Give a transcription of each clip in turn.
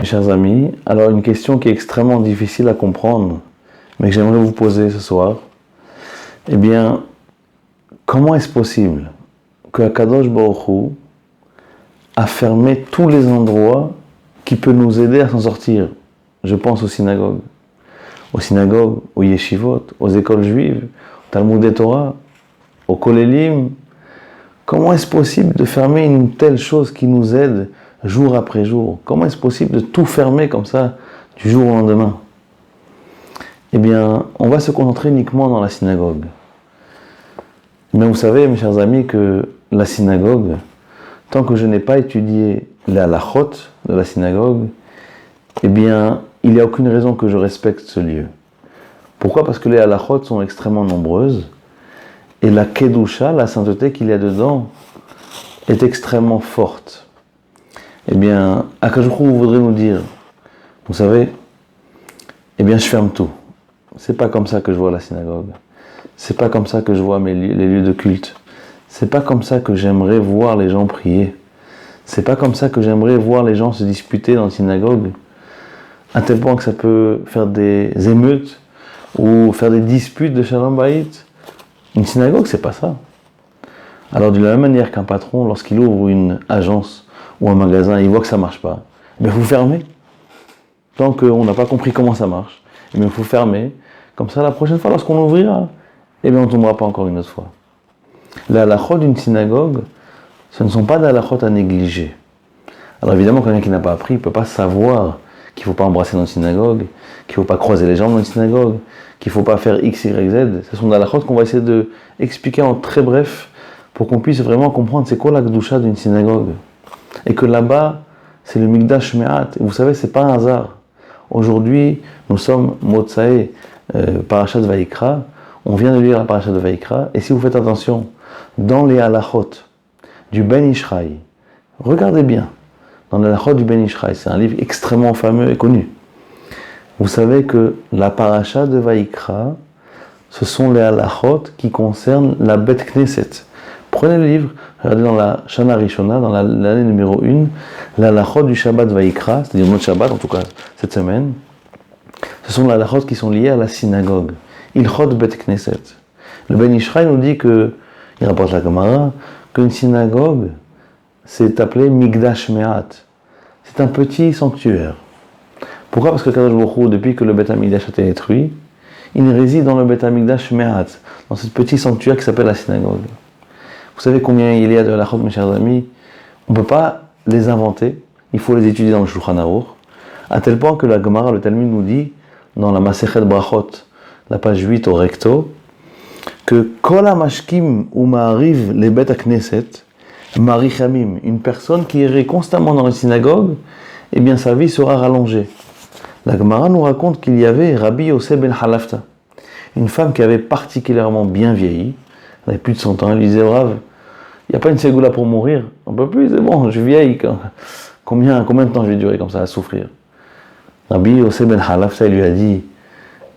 Mes chers amis, alors une question qui est extrêmement difficile à comprendre, mais que j'aimerais vous poser ce soir. Eh bien, comment est-ce possible que Akadosh Baruch Hu a fermé tous les endroits qui peuvent nous aider à s'en sortir? Je pense aux synagogues, aux yeshivot, aux écoles juives, au Talmud et Torah, au Kolélim. Comment est-ce possible de fermer une telle chose qui nous aide jour après jour? Comment est-ce possible de tout fermer comme ça du jour au lendemain? Eh bien, on va se concentrer uniquement dans la synagogue. Mais vous savez, mes chers amis, que la synagogue, tant que je n'ai pas étudié les halachot de la synagogue, eh bien, il n'y a aucune raison que je respecte ce lieu. Pourquoi? Parce que les halachot sont extrêmement nombreuses, et la kedusha, la sainteté qu'il y a dedans, est extrêmement forte. Eh bien, Akadosh Baruch Hu voudrait nous dire, vous savez, eh bien, je ferme tout. C'est pas comme ça que je vois la synagogue. C'est pas comme ça que je vois les lieux de culte. C'est pas comme ça que j'aimerais voir les gens prier. C'est pas comme ça que j'aimerais voir les gens se disputer dans la synagogue, à tel point que ça peut faire des émeutes ou faire des disputes de Shalom Bayit. Une synagogue, c'est pas ça. Alors, de la même manière qu'un patron, lorsqu'il ouvre une agence ou un magasin, il voit que ça marche pas, mais vous fermez. Tant qu'on n'a pas compris comment ça marche, il faut fermer. Comme ça, la prochaine fois, lorsqu'on ouvrira, on ne tombera pas encore une autre fois. Les halachot d'une synagogue, ce ne sont pas des halachot à négliger. Alors évidemment, quelqu'un qui n'a pas appris, il ne peut pas savoir qu'il ne faut pas embrasser dans une synagogue, qu'il ne faut pas croiser les jambes dans une synagogue, qu'il ne faut pas faire X, Y, Z. Ce sont des halachot qu'on va essayer d'expliquer en très bref pour qu'on puisse vraiment comprendre c'est quoi la kedusha d'une synagogue. Et que là-bas, c'est le Mikdash Me'at. Et vous savez, c'est pas un hasard. Aujourd'hui, nous sommes Motsae, Parashat Vayikra. On vient de lire la Parashat de Vayikra. Et si vous faites attention, dans les halachot du Ben Ishraï, regardez bien, dans les halachot du Ben Ishraï, c'est un livre extrêmement fameux et connu. Vous savez que la Parashat de Vayikra, ce sont les halachot qui concernent la Bet Knesset. Prenez le livre, regardez dans la Shana Rishona, dans l'année numéro 1, la halachot du Shabbat Vayikra, c'est-à-dire notre Shabbat, en tout cas cette semaine. Ce sont les halachot qui sont liés à la synagogue. Ilchot Bet Knesset. Le Ben Ishraï nous dit que, il rapporte la Gemara, qu'une synagogue, c'est appelé Mikdash Me'at. C'est un petit sanctuaire. Pourquoi? Parce que Kadosh Baruch Hu, depuis que le Bet HaMikdash a été détruit, il réside dans le Bet HaMikdash Me'at, dans ce petit sanctuaire qui s'appelle la synagogue. Vous savez combien il y a de halachot, mes chers amis? On ne peut pas les inventer, il faut les étudier dans le Shulchan Aruch, à tel point que la Gemara, le Talmud nous dit, dans la Masechet Brachot, la page 8 au recto, que Kol HaMashkim ou Ma'ariv les Bet HaKnesset, Marichamim, une personne qui irait constamment dans la synagogue, eh bien sa vie sera rallongée. La Gemara nous raconte qu'il y avait Rabbi Yosef ben Halafta, une femme qui avait particulièrement bien vieilli, elle avait plus de 100 ans, elle lui disait, brave, il n'y a pas une ségoula pour mourir, on ne peut plus, c'est bon, je vieillis, combien de temps je vais durer comme ça à souffrir? Rabbi Yosef ben Halafta lui a dit,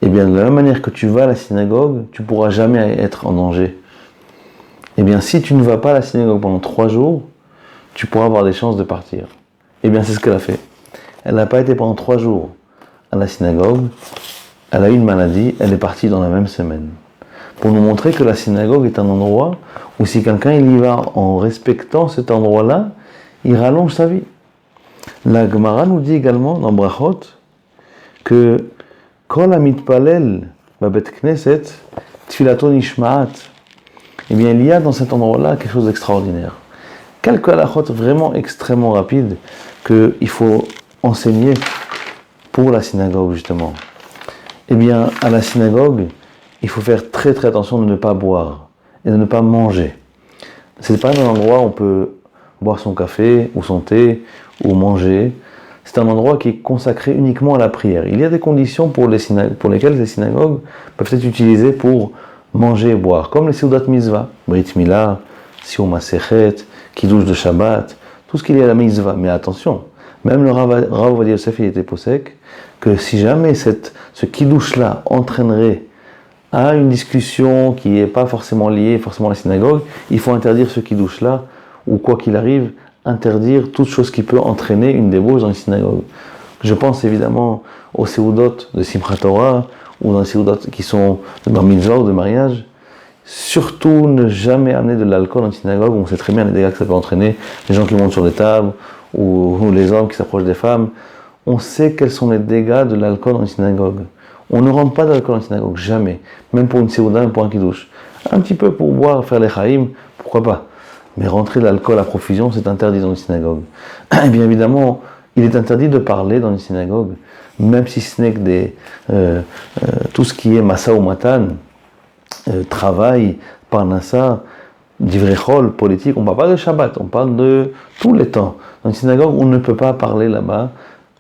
eh bien de la même manière que tu vas à la synagogue, tu ne pourras jamais être en danger. Eh bien si tu ne vas pas à la synagogue pendant 3 jours, tu pourras avoir des chances de partir. Eh bien c'est ce qu'elle a fait. Elle n'a pas été pendant 3 jours à la synagogue, elle a eu une maladie, elle est partie dans la même semaine. Pour nous montrer que la synagogue est un endroit où si quelqu'un il y va en respectant cet endroit-là, il rallonge sa vie. La Gemara nous dit également dans Brachot que Kol HaMitpalel Babet Knesset Tfilato Nishma'at. Eh bien, il y a dans cet endroit-là quelque chose d'extraordinaire. Quelques halachot vraiment extrêmement rapides qu'il faut enseigner pour la synagogue, justement. Eh bien, à la synagogue, il faut faire très très attention de ne pas boire et de ne pas manger. C'est pas un endroit où on peut boire son café ou son thé ou manger. C'est un endroit qui est consacré uniquement à la prière. Il y a des conditions pour lesquelles les synagogues peuvent être utilisées pour manger et boire, comme les Seudat Mitzvah, Brit Milah, Sium Masechet, Kiddush de Shabbat, tout ce qu'il y a à la Mitzvah. Mais attention, même le Rav Ovadia Yosef, il était posek, que si jamais ce Kiddush-là entraînerait à une discussion qui n'est pas forcément liée forcément à la synagogue, il faut interdire ce Kiddush-là, ou quoi qu'il arrive, interdire toute chose qui peut entraîner une débauche dans une synagogue. Je pense évidemment aux séoudot de Simchat Torah ou dans les séoudot qui sont de bar mitzvah ou de mariage. Surtout ne jamais amener de l'alcool en synagogue. On sait très bien les dégâts que ça peut entraîner, les gens qui montent sur les tables ou les hommes qui s'approchent des femmes. On sait quels sont les dégâts de l'alcool en synagogue. On ne rentre pas d'alcool en synagogue, jamais. Même pour une séouda, même pour un kiddush. Un petit peu pour boire, faire les chaïm, pourquoi pas. Mais rentrer de l'alcool à profusion, c'est interdit dans une synagogue. Et bien évidemment, il est interdit de parler dans une synagogue, même si ce n'est que tout ce qui est massa ou matan, travail, parnassa, divrechol, politique. On ne parle pas de Shabbat, on parle de tous les temps. Dans une synagogue, on ne peut pas parler là-bas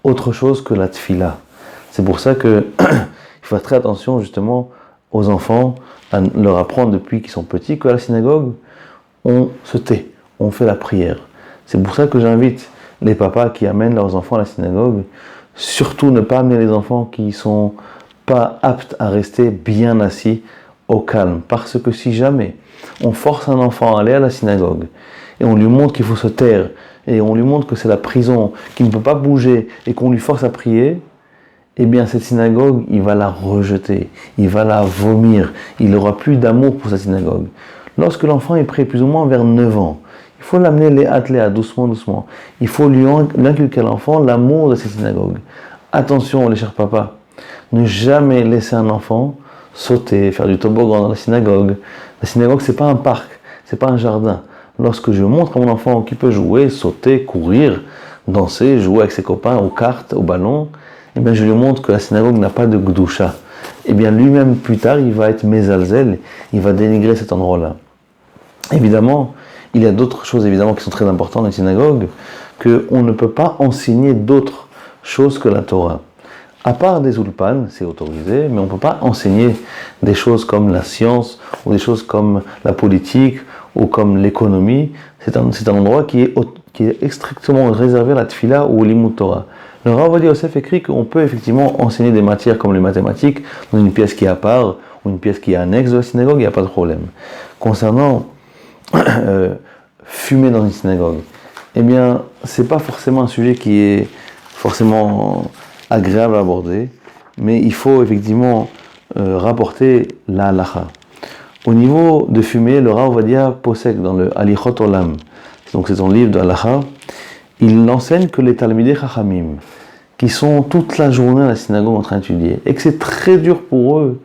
autre chose que la tfila. C'est pour ça que il faut faire très attention justement aux enfants, à leur apprendre depuis qu'ils sont petits qu'à la synagogue, on se tait, on fait la prière. C'est pour ça que j'invite les papas qui amènent leurs enfants à la synagogue, surtout ne pas amener les enfants qui ne sont pas aptes à rester bien assis au calme. Parce que si jamais on force un enfant à aller à la synagogue et on lui montre qu'il faut se taire et on lui montre que c'est la prison, qu'il ne peut pas bouger et qu'on lui force à prier, eh bien cette synagogue, il va la rejeter, il va la vomir, il n'aura plus d'amour pour sa synagogue. Lorsque l'enfant est prêt plus ou moins vers 9 ans, il faut l'amener léa, doucement. Il faut lui inculquer à l'enfant l'amour de cette synagogue. Attention les chers papas, ne jamais laisser un enfant sauter, faire du toboggan dans la synagogue. La synagogue, c'est pas un parc, c'est pas un jardin. Lorsque je montre à mon enfant qu'il peut jouer, sauter, courir, danser, jouer avec ses copains aux cartes, au ballon, eh bien je lui montre que la synagogue n'a pas de gdoucha. Eh bien lui-même plus tard, il va être mezalzel, il va dénigrer cet endroit-là. Évidemment, il y a d'autres choses évidemment qui sont très importantes dans les synagogues, qu'on ne peut pas enseigner d'autres choses que la Torah. À part des ulpan, c'est autorisé, mais on ne peut pas enseigner des choses comme la science, ou des choses comme la politique, ou comme l'économie. C'est un endroit qui est strictement réservé à la tfila ou au limud Torah. Le Rav Ovadia Yosef écrit qu'on peut effectivement enseigner des matières comme les mathématiques dans une pièce qui est à part, ou une pièce qui est annexe de la synagogue, il n'y a pas de problème. Concernant fumer dans une synagogue, eh bien, c'est pas forcément un sujet qui est forcément agréable à aborder, mais il faut effectivement rapporter la halacha. Au niveau de fumer, le Rav Ovadia Posek dans le Alichot Olam, donc c'est son livre de halacha, il n'enseigne que les Talmidei Chachamim, qui sont toute la journée à la synagogue en train d'étudier, et que c'est très dur pour eux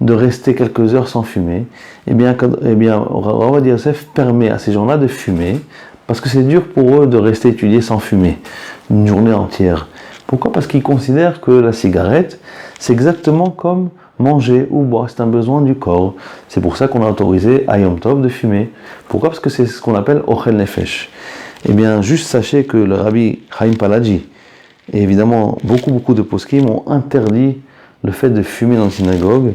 de rester quelques heures sans fumer. Eh bien Rav Ovadia Yosef permet à ces gens-là de fumer, parce que c'est dur pour eux de rester étudier sans fumer, une journée entière. Pourquoi ? Parce qu'ils considèrent que la cigarette, c'est exactement comme manger ou boire, c'est un besoin du corps. C'est pour ça qu'on a autorisé à Yom Tov de fumer. Pourquoi ? Parce que c'est ce qu'on appelle Ochel Nefesh. Eh bien, juste sachez que le Rabbi Chaim Palaji, et évidemment beaucoup de poskim ont interdit le fait de fumer dans une synagogue.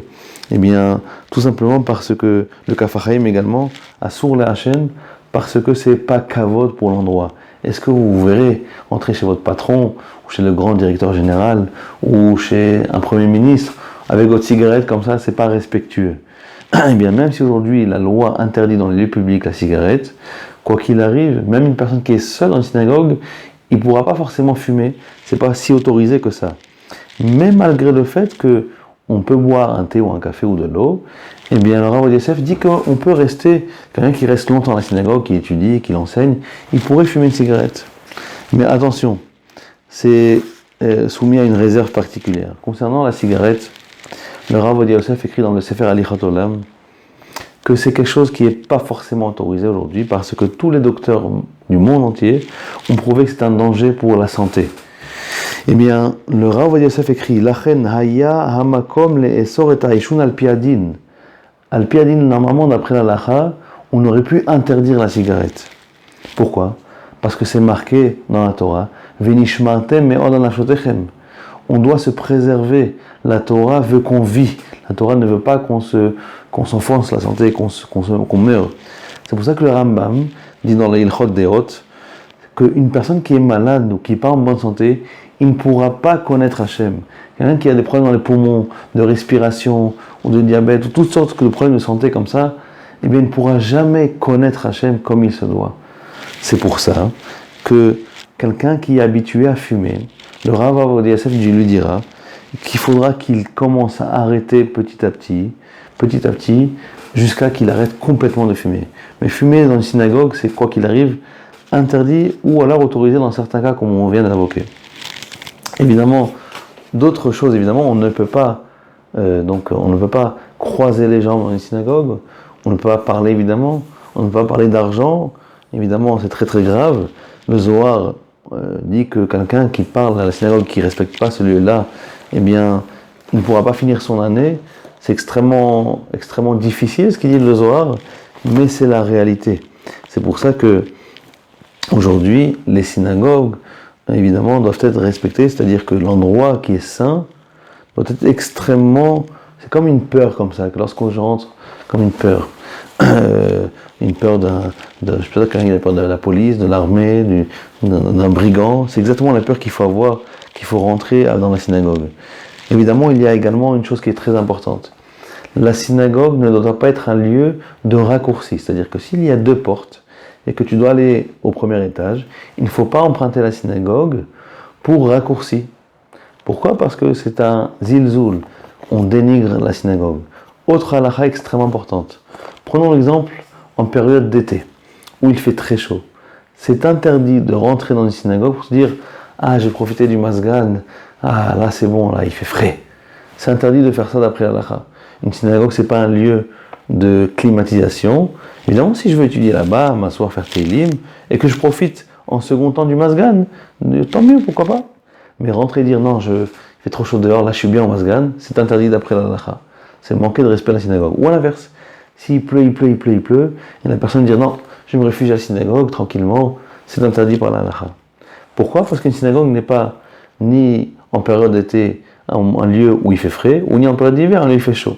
Eh bien, tout simplement parce que le Kaf HaChaim également a sourd la Hachem, parce que c'est pas kavod pour l'endroit. Est-ce que vous verrez entrer chez votre patron, ou chez le grand directeur général, ou chez un premier ministre, avec votre cigarette comme ça, c'est pas respectueux. Eh bien, même si aujourd'hui la loi interdit dans les lieux publics la cigarette, quoi qu'il arrive, même une personne qui est seule dans une synagogue, il ne pourra pas forcément fumer, c'est pas si autorisé que ça. Mais malgré le fait que on peut boire un thé ou un café ou de l'eau, eh bien le Rav Ovadia Yosef dit qu'on peut rester, quelqu'un qui reste longtemps à la synagogue, qui étudie, qui l'enseigne, il pourrait fumer une cigarette. Mais attention, c'est soumis à une réserve particulière. Concernant la cigarette, le Rav Ovadia Yosef écrit dans le Sefer Alichot Olam que c'est quelque chose qui n'est pas forcément autorisé aujourd'hui parce que tous les docteurs du monde entier ont prouvé que c'est un danger pour la santé. Eh bien, le Rav Ovadia Yosef écrit Lachen haya hamakom le'esor et ha'ishun al piadin. Al piadin, normalement, d'après la lacha, on aurait pu interdire la cigarette. Pourquoi ? Parce que c'est marqué dans la Torah Venishmartem me'od anafshotechem. On doit se préserver. La Torah veut qu'on vit. La Torah ne veut pas qu'on s'enfonce la santé, qu'on meure. C'est pour ça que le Rambam dit dans les Ilchot Deot qu'une personne qui est malade ou qui n'est pas en bonne santé, il ne pourra pas connaître Hachem. Quelqu'un qui a des problèmes dans les poumons, de respiration, ou de diabète, ou toutes sortes de problèmes de santé comme ça, eh bien, il ne pourra jamais connaître Hachem comme il se doit. C'est pour ça que quelqu'un qui est habitué à fumer, le Rav Ovadia Yosef lui dira qu'il faudra qu'il commence à arrêter petit à petit, jusqu'à qu'il arrête complètement de fumer. Mais fumer dans une synagogue, c'est quoi qu'il arrive, interdit ou alors autorisé dans certains cas, comme on vient d'invoquer. Évidemment, d'autres choses, évidemment, on ne peut pas croiser les gens dans une synagogue, on ne peut pas parler, évidemment, on ne peut pas parler d'argent, évidemment, c'est très très grave. Le Zohar dit que quelqu'un qui parle à la synagogue, qui ne respecte pas ce lieu-là, eh bien, il ne pourra pas finir son année. C'est extrêmement, extrêmement difficile ce qu'il dit le Zohar, mais c'est la réalité. C'est pour ça que aujourd'hui, les synagogues, évidemment, doivent être respectées, c'est-à-dire que l'endroit qui est saint doit être extrêmement... C'est comme une peur comme ça, que lorsqu'on rentre, comme une peur. Une peur je sais pas, quand il y a peur de la police, de l'armée, d'un brigand. C'est exactement la peur qu'il faut avoir, qu'il faut rentrer dans la synagogue. Évidemment, il y a également une chose qui est très importante. La synagogue ne doit pas être un lieu de raccourci. C'est-à-dire que s'il y a 2 portes et que tu dois aller au premier étage, il ne faut pas emprunter la synagogue pour raccourci. Pourquoi ? Parce que c'est un zilzoul. On dénigre la synagogue. Autre halakha extrêmement importante. Prenons l'exemple en période d'été, où il fait très chaud. C'est interdit de rentrer dans une synagogue pour se dire « Ah, j'ai profité du masgan. Ah, là c'est bon, là il fait frais. » C'est interdit de faire ça d'après l'halakha. Une synagogue, c'est pas un lieu de climatisation. Évidemment, si je veux étudier là-bas, m'asseoir, faire télim, et que je profite en second temps du masgan, tant mieux, pourquoi pas. Mais rentrer et dire non, il fait trop chaud dehors, là je suis bien au masgan, c'est interdit d'après la halakha. C'est manquer de respect à la synagogue. Ou à l'inverse, s'il pleut, et la personne dit non, je me réfugie à la synagogue tranquillement, c'est interdit par la halakha. Pourquoi ? Parce qu'une synagogue n'est pas ni en période d'été un lieu où il fait frais, ou ni en période d'hiver un lieu où il fait chaud.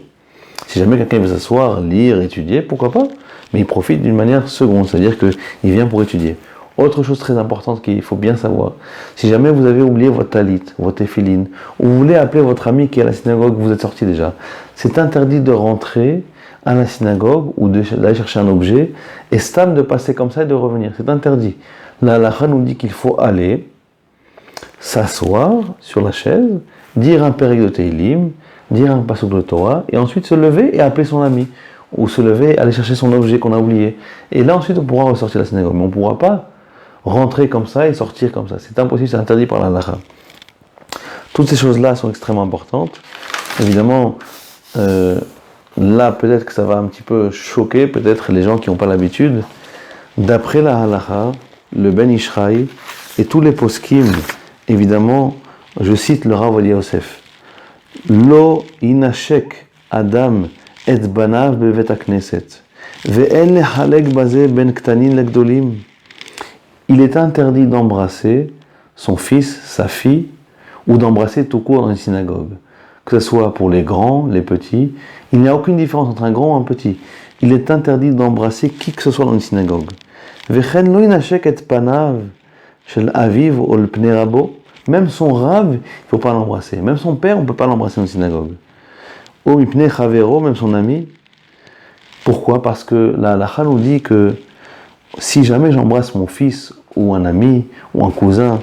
Si jamais quelqu'un veut s'asseoir, lire, étudier, pourquoi pas ? Mais il profite d'une manière seconde, c'est-à-dire qu'il vient pour étudier. Autre chose très importante qu'il faut bien savoir, si jamais vous avez oublié votre talit, votre téphiline, ou vous voulez appeler votre ami qui est à la synagogue, vous êtes sorti déjà, c'est interdit de rentrer à la synagogue ou d'aller chercher un objet, et stam de passer comme ça et de revenir. C'est interdit. La halakha nous dit qu'il faut aller s'asseoir sur la chaise, dire un pérek de Teilim, dire un pasuk de Torah, et ensuite se lever et appeler son ami, ou se lever et aller chercher son objet qu'on a oublié. Et là ensuite on pourra ressortir de la synagogue, mais on ne pourra pas rentrer comme ça et sortir comme ça. C'est impossible, c'est interdit par la halakha. Toutes ces choses-là sont extrêmement importantes. Évidemment, là peut-être que ça va un petit peu choquer, peut-être les gens qui n'ont pas l'habitude. D'après la halakha, le Ben Ishraï et tous les poskim, évidemment, je cite le Rav Ovadia Yosef. Lo inashek adam et banav bevet hakneset ve'en lehalek baze ben ktanin legdolim. Il est interdit d'embrasser son fils, sa fille, ou d'embrasser tout court dans une synagogue. Que ce soit pour les grands, les petits, il n'y a aucune différence entre un grand et un petit. Il est interdit d'embrasser qui que ce soit dans une synagogue. Vechen lo inashek et panav shel aviv ol pnei rabo. Même son rab, il ne faut pas l'embrasser. Même son père, on ne peut pas l'embrasser dans une synagogue. O mipnei chavero, même son ami. Pourquoi ? Parce que la halakha nous dit que si jamais j'embrasse mon fils, ou un ami, ou un cousin,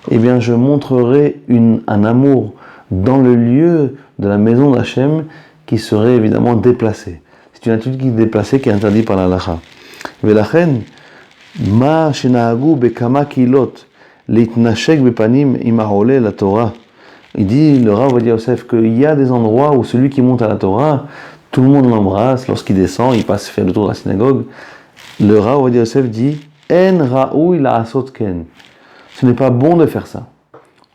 eh bien je montrerai un amour dans le lieu de la maison d'Hachem qui serait évidemment déplacé. C'est une attitude qui est déplacée, qui est interdite par la halakha. Velachen, ma shenahagu bekama kilot, leitnashek bepanim imahole la Torah. Il dit, le Rav Ovadia Yosef, qu'il y a des endroits où celui qui monte à la Torah, tout le monde l'embrasse, lorsqu'il descend, il passe faire le tour de la synagogue. Le Rav Ovadia Yosef dit, en raoui la asot ken. Ce n'est pas bon de faire ça.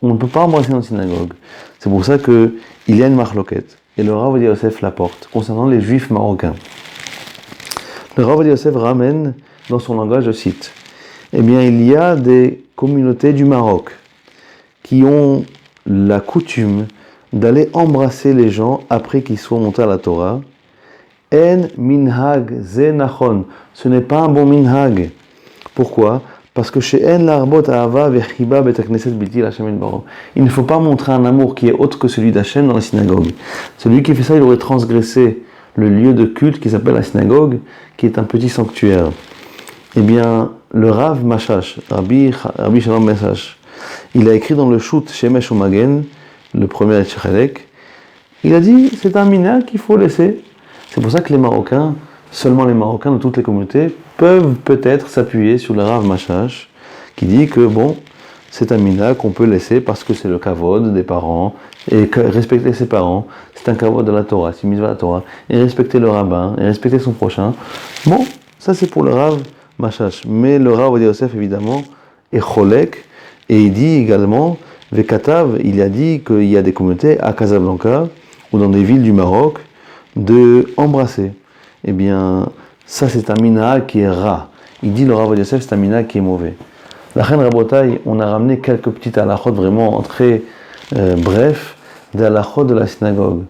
On ne peut pas embrasser dans une synagogue. C'est pour ça qu'il y a une marloquette. Et le Rav Ovadia Yosef l'apporte concernant les juifs marocains. Le Rav Ovadia Yosef ramène dans son langage, je cite, eh bien il y a des communautés du Maroc qui ont la coutume d'aller embrasser les gens après qu'ils soient montés à la Torah. En minhag ze nachon. Ce n'est pas un bon minhag. Pourquoi ? Parce que chez En larbot ahava vechiba bet hakneset bilti l'Hashem baro. Il ne faut pas montrer un amour qui est autre que celui d'Hachem dans la synagogue. Celui qui fait ça, il aurait transgressé le lieu de culte qui s'appelle la synagogue, qui est un petit sanctuaire. Eh bien, le Rav Mashash, Rabbi Shalom Mashash, il a écrit dans le Shoot Shemesh Umagen, le premier Chalek, il a dit c'est un minhag qu'il faut laisser. C'est pour ça que les Marocains, seulement les Marocains de toutes les communautés, peuvent peut-être s'appuyer sur le Rav Mashash, qui dit que bon, c'est un minhag qu'on peut laisser parce que c'est le kavod des parents, et que respecter ses parents, c'est un kavod de la Torah, c'est une mitzvah de la Torah, et respecter le rabbin, et respecter son prochain. Bon, ça c'est pour le Rav Mashash. Mais le Rav Ovadia Yosef, évidemment, est cholek, et il dit également, Vekatav, il a dit qu'il y a des communautés à Casablanca, ou dans des villes du Maroc, de embrasser. Eh bien, ça c'est un minhag qui est rat. Il dit le Rav Ovadia Yosef, c'est un minhag qui est mauvais. La reine Rabotai, on a ramené quelques petites halachot vraiment très bref, des halachot de la synagogue.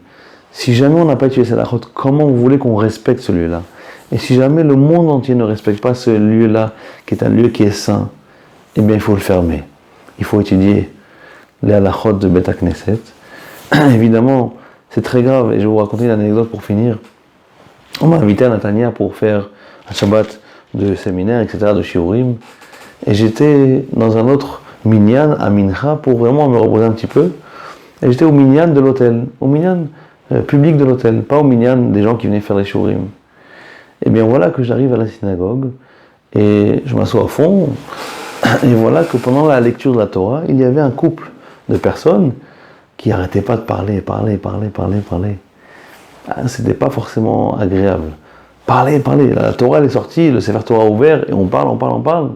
Si jamais on n'a pas utilisé ces halachot, comment vous voulez qu'on respecte ce lieu-là? Et si jamais le monde entier ne respecte pas ce lieu-là, qui est un lieu qui est saint, eh bien il faut le fermer. Il faut étudier les halachot de Beth Knesset. Évidemment, c'est très grave, et je vais vous raconter une anecdote pour finir. On m'a invité à Natania pour faire un Shabbat de séminaire, etc., de shiurim. Et j'étais dans un autre minyan, à Mincha, pour vraiment me reposer un petit peu. Et j'étais au minyan de l'hôtel, au minyan public de l'hôtel, pas au minyan des gens qui venaient faire les shiurim. Et bien voilà que j'arrive à la synagogue, et je m'assois au fond, et voilà que pendant la lecture de la Torah, il y avait un couple de personnes qui n'arrêtaient pas de parler. C'était pas forcément agréable. Parler. La Torah elle est sortie, le Sefer Torah ouvert, et on parle.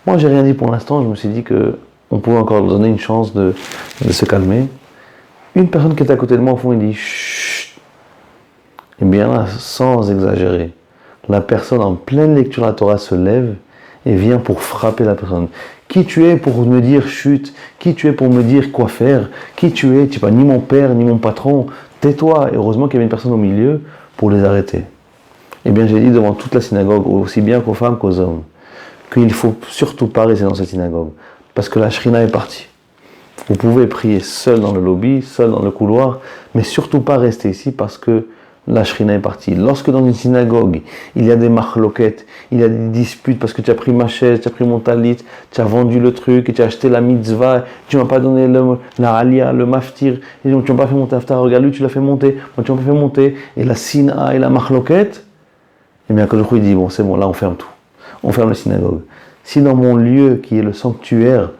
Moi, j'ai rien dit pour l'instant, je me suis dit qu'on pouvait encore leur donner une chance de se calmer. Une personne qui était à côté de moi, au fond, il dit « Chut !» Et bien là, sans exagérer, la personne en pleine lecture de la Torah se lève et vient pour frapper la personne. Qui tu es pour me dire « chut » ? Qui tu es pour me dire quoi faire ? Qui tu es ? Tu n'es pas ni mon père, ni mon patron. Tais-toi. Et heureusement qu'il y avait une personne au milieu pour les arrêter. Et bien, j'ai dit devant toute la synagogue, aussi bien qu'aux femmes qu'aux hommes, qu'il ne faut surtout pas rester dans cette synagogue, parce que la shrina est partie. Vous pouvez prier seul dans le lobby, seul dans le couloir, mais surtout pas rester ici parce que la shrina est partie. Lorsque dans une synagogue, il y a des machloquettes, il y a des disputes parce que tu as pris ma chaise, tu as pris mon talit, tu as vendu le truc, et tu as acheté la mitzvah, tu m'as pas donné la alia, le maftir, et donc tu m'as pas fait monter aftar, regarde lui, tu l'as fait monter, moi tu m'as pas fait monter, et la sina et la machloquette, et bien quand le il dit, bon c'est bon, là on ferme tout. On ferme la synagogue. Si dans mon lieu, qui est le sanctuaire,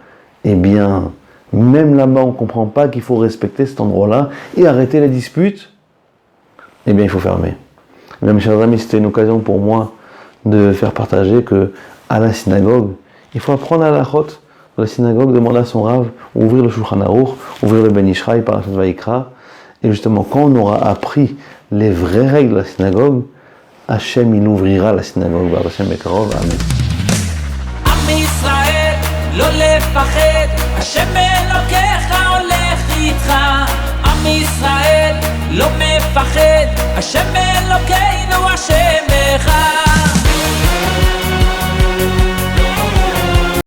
eh bien, même là-bas, on ne comprend pas qu'il faut respecter cet endroit-là et arrêter les disputes, eh bien, il faut fermer. Mais mes chers amis, c'était une occasion pour moi de faire partager que à la synagogue, il faut apprendre à la chôte de la synagogue, demander à son Rav, ouvrir le Shulchan Aruch, ouvrir le Ben Ishraï par la Vayikra, et justement, quand on aura appris les vraies règles de la synagogue, Hachem, il ouvrira la synagogue. Hachem Bekarov. Amen. עם ישראל, לא לפחד, השם אלוקיך הולך איתך. עם ישראל, לא מפחד, השם אלוקינו השם אחד.